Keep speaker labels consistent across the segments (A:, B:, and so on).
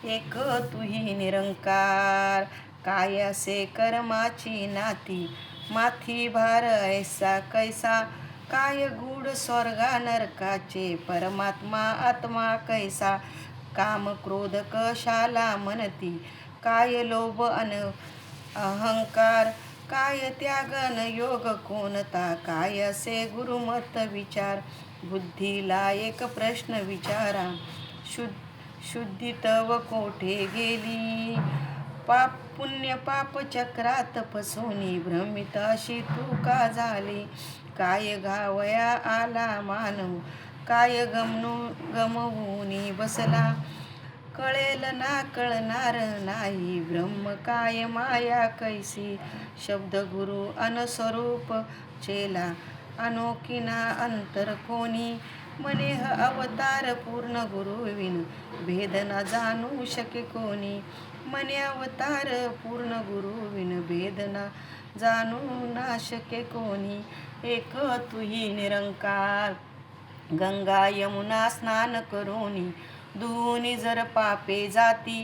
A: एक तुही निरंकार, काय असे कर्माची नाती, माथी भार ऐसा कैसा, काय गूढ स्वर्गा नरकाचे, परमात्मा आत्मा कैसा, काम क्रोध कशाला म्हणती, काय लोभ अन अहंकार, काय त्यागन योग कोणता, काय असे गुरुमत विचार, बुद्धीला एक प्रश्न विचारा, शुद्धी तव कोठे गेली, पाप पुण्य पाप चक्रात फसवणी, भ्रमित अशी तू का झाली, काय घावया आला मानव, काय गमवूनी बसला, कळेल ना कळणार नाही, ब्रह्म काय माया कैसी, शब्द गुरु अनस्वरूप चेला, अनोखिना अंतर कोणी, मने अवतार पूर्ण गुरुविन, भेद न जाणू शके कोणी, मने अवतार पूर्ण गुरुविन, भेद न जाणू ना शके कोणी, एक तुही निरंकार, गंगा यमुना स्नान करोनी, धुनी जर पापे जाती,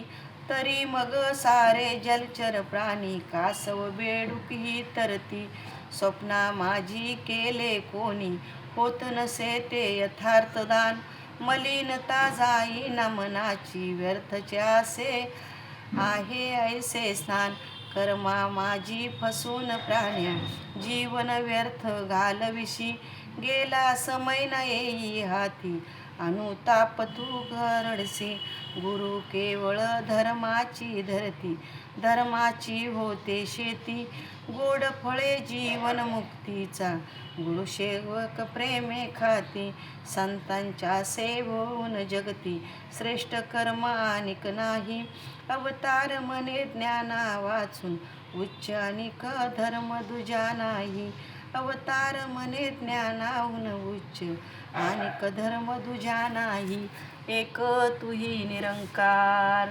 A: तरी मग सारे जलचर प्राणी, कासव बेडुकी तरती, स्वप्ना माझी केले कोणी, होत नसे ते यथार्थ दान, मलिनता जाईना मनाची, व्यर्थचे असे आहे ऐसे स्नान, कर्मा माझी फसून प्राण्या, जीवन व्यर्थ घालविशी, गेला समय न येई हाती, अनुताप तू घरडसी, गुरु केवळ धर्माची धरती, धर्माची होते शेती, गोड फळे जीवन मुक्तीचा, गुरुसेवक प्रेमे खाती, संतांच्या सेवून जगती, श्रेष्ठ कर्म अनिक नाही, अवतार म्हणे ज्ञाना वाचून, उच्च अनिक धर्म दुजा नाही, अवतार म्हणे ज्ञानाहून उच्च, अनिक धर्म दुजा नाही, एक तुही निरंकार.